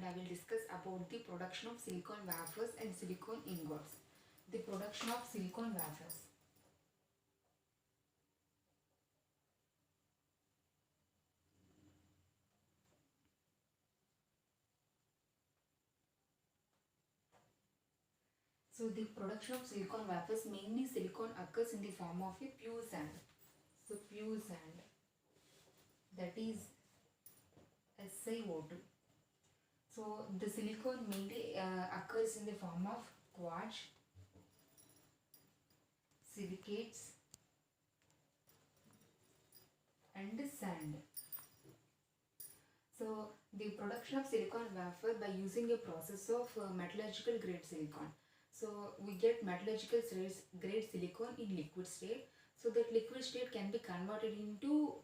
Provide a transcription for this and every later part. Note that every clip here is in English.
I will discuss about the production of silicon wafers and silicon ingots. The production of silicon wafers. So the production of silicon wafers, mainly silicon occurs in the form of a pure sand. So pure sand, that is SiO2. So the silicon mainly occurs in the form of quartz, silicates and sand. So the production of silicon wafer by using a process of metallurgical grade silicon. So we get metallurgical grade silicon in liquid state. So that liquid state can be converted into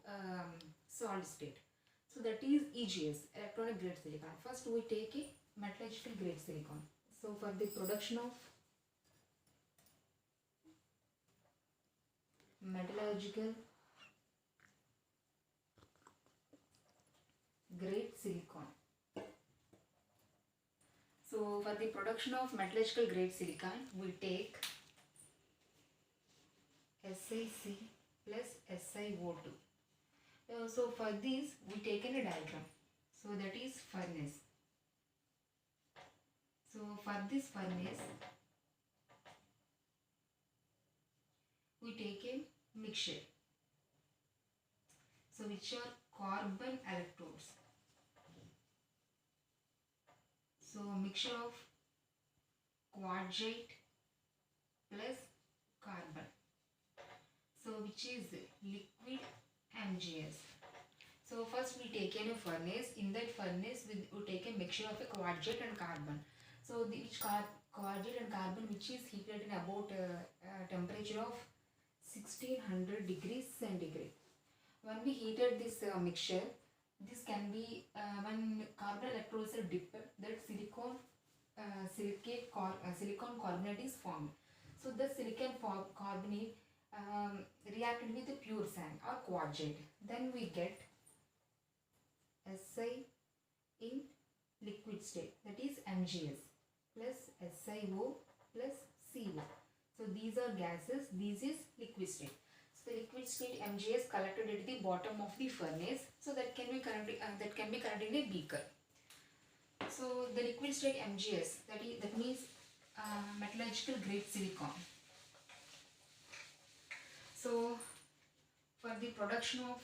solid state. So that is EGS, electronic grade silicon. First we take a metallurgical grade silicon. So for the production of metallurgical grade silicon. So for the production of metallurgical grade silicon, we take SiC plus SiO2. So for this, we taken a diagram. So that is furnace. So for this furnace, we take a mixture. So which are carbon electrodes. So mixture of quartzite plus carbon. So which is liquid MgS. So first we take in a furnace. In that furnace we take a mixture of a quartzite and carbon. So which quartzite and carbon which is heated in about a temperature of 1600 degrees centigrade. When we heated this mixture, this can be when carbon electrodes are dipped, that silicon carbonate is formed. So the silicon carbonate reacted with the pure sand or quartzite. Then we get Si in liquid state, that is MgS plus SiO plus CO. So these are gases, this is liquid state. So the liquid state MgS collected at the bottom of the furnace, so that can be collected in a beaker. So the liquid state MgS, that means metallurgical grade silicon. So for the production of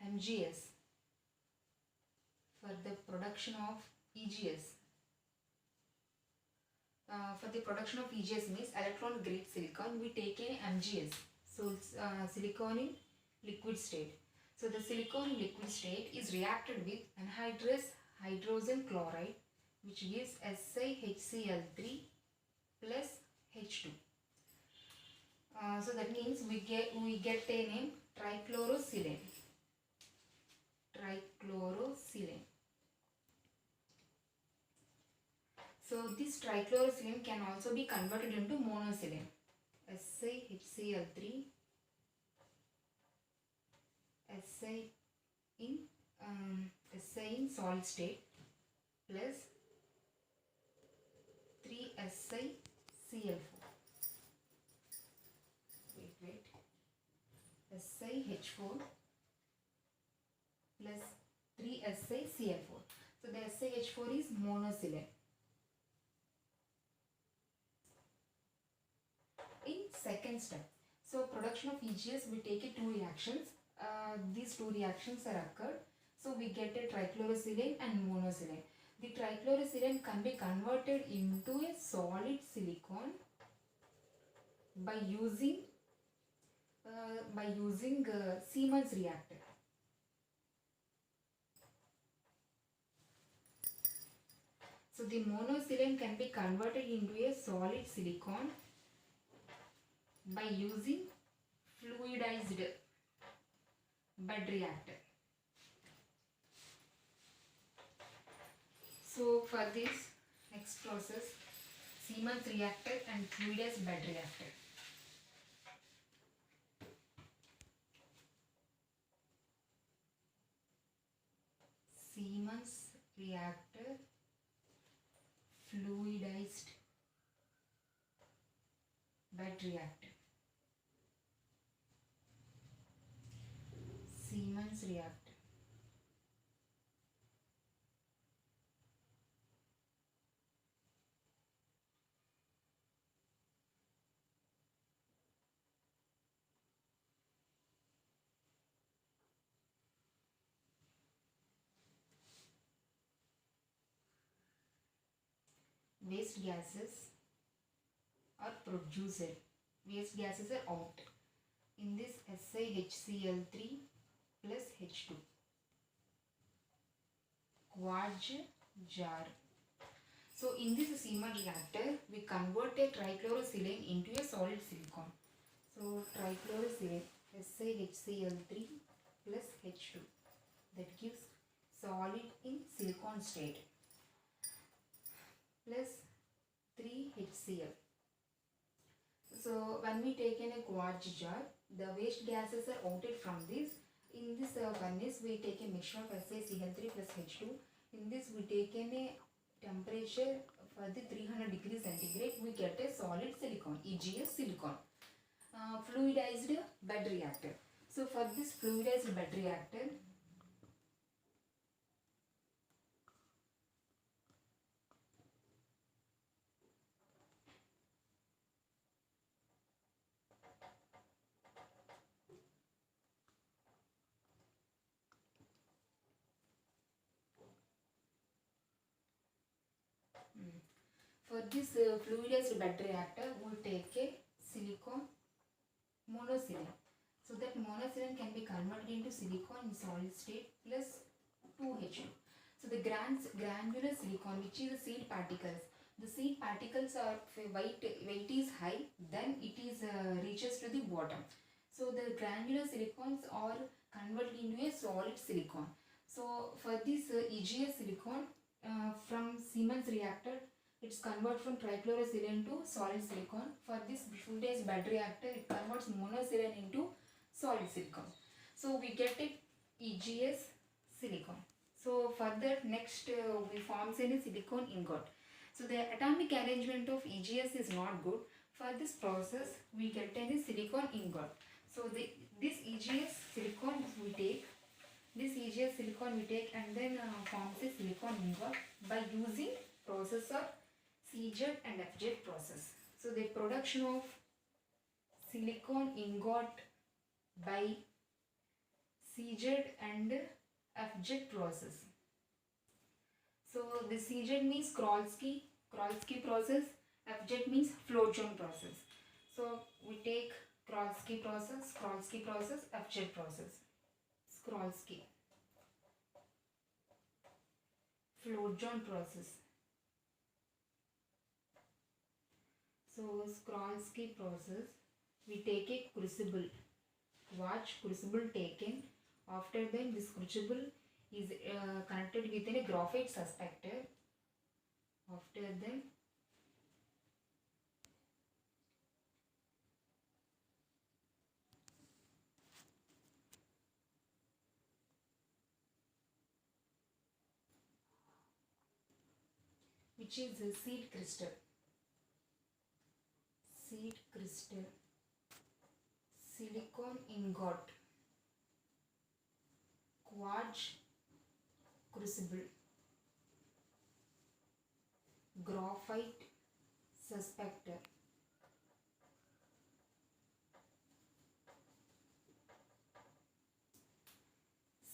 MgS, for the production of EGS, means electron grade silicon, we take a MgS. So silicon in liquid state. So the silicon in liquid state is reacted with anhydrous hydrogen chloride, which gives SiHCl3 plus H2. So that means we get a name trichlorosilane. So this trichlorosilane can also be converted into monosilane. SiHCl3, Si in solid state plus 3SiCl4. Wait. SiH4 plus 3SiCl4. So the SiH4 is monosilane. In second step, so production of EGS, we take it two reactions. These two reactions are occurred. So we get a trichlorosilane and monosilane. The trichlorosilane can be converted into a solid silicon by using Siemens reactor. So the monosilane can be converted into a solid silicon by using fluidized bed reactor. So for this next process, Siemens reactor and fluidized bed reactor. Siemens reactor fluidized bed reactor. Siemens reactor. Waste gases are produced. Waste gases are out. In this SiHCl3 plus H2. Quartz jar. So in this Siemens reactor, we convert a trichlorosilane into a solid silicon. So trichlorosilane SiHCl3 plus H2, that gives solid in silicon state, plus 3HCl. So when we take in a quartz jar, the waste gases are outed from this. In this furnace, we take a mixture of SiCl3 plus H2. In this, we take in a temperature for the 300 degrees centigrade, we get a solid silicon, EGS silicon. Fluidized bed reactor. So for this fluidized bed reactor, fluidized bed reactor, we take a silicon monosilane. So that monosilane can be converted into silicon in solid state plus 2H2. So the granular silicon, which is the seed particles. The seed particles are weight is high, then it is reaches to the bottom. So the granular silicons are converted into a solid silicon. So for this EGS silicon from Siemens reactor, it's converted from trichlorosilane to solid silicon. For this fluidized bed reactor, it converts monosilane into solid silicon. So we get it EGS silicon. So further next we forms a silicon ingot. So the atomic arrangement of EGS is not good. For this process we get a silicon ingot. So this EGS silicon we take. This EGS silicon we take and then forms a silicon ingot by using process of CZ and FZ process. So the production of silicon ingot by CZ and FZ process. So the CZ means Krolsky process, FZ means float zone process. So we take Krolsky process, FZ process. Krolsky float zone process. So Krolsky process, we take a crucible, quartz crucible taken. After that this crucible is connected with a graphite suspector. After that which is a seed crystal, silicon ingot, quartz crucible, graphite suspector,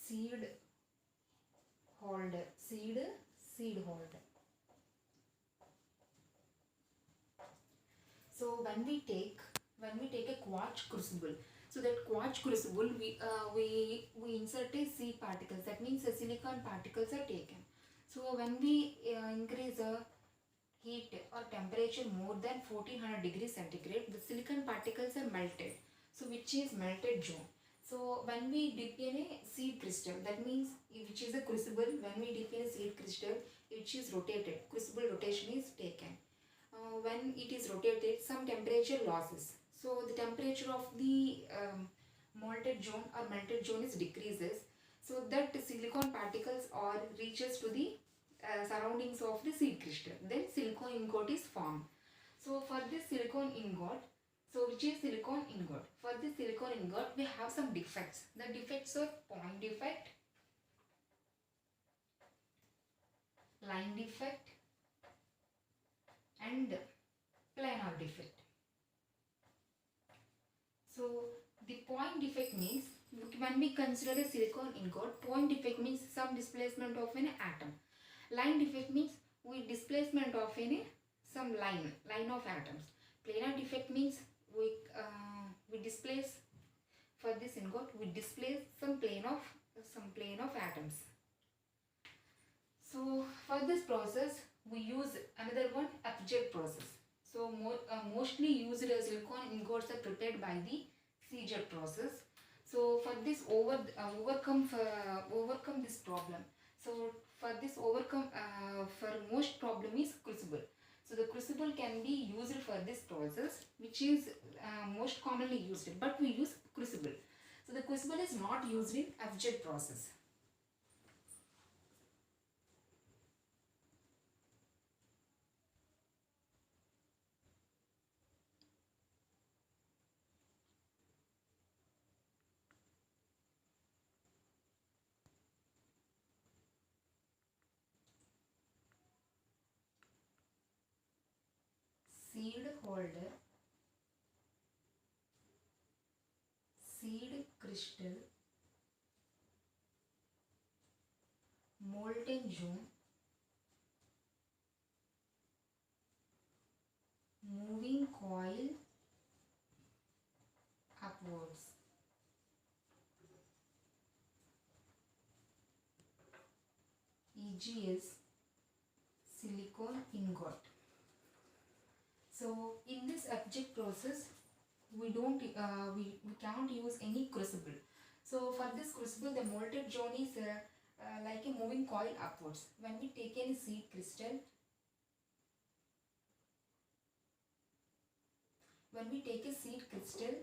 seed holder. So when we take a quartz crucible, so that quartz crucible we insert a seed particles. That means the silicon particles are taken. So when we increase heat or temperature more than 1400 degrees centigrade, the silicon particles are melted. So which is melted zone. So when we dip in a seed crystal, that means which is a crucible, when we dip in a seed crystal, it is rotated. Crucible rotation is taken. When it is rotated, some temperature losses. So the temperature of the molten zone or melted zone is decreases. So that silicon particles are reaches to the surroundings of the seed crystal. Then ingot is formed. So for this silicon ingot, so which is silicon ingot? For this silicon ingot, we have some defects. The defects are point defect, line defect, and planar defect. So the point defect means when we consider a silicon ingot, point defect means some displacement of an atom. Line defect means we displacement of some line of atoms. Planar defect means we displace, for this ingot we displace some plane of atoms. So for this process we use another one, abject process. So mostly used silicon ingots are prepared by the CJET process. So for this overcome this problem. So for this for most problem is crucible. So the crucible can be used for this process, which is most commonly used, but we use crucible. So the crucible is not used in abject process. Seed holder, seed crystal, molten zone, moving coil upwards. EGS, silicon ingot. So in this abject process we can't use any crucible. So for this crucible the molten zone is like a moving coil upwards. When we take any seed crystal, when we take a seed crystal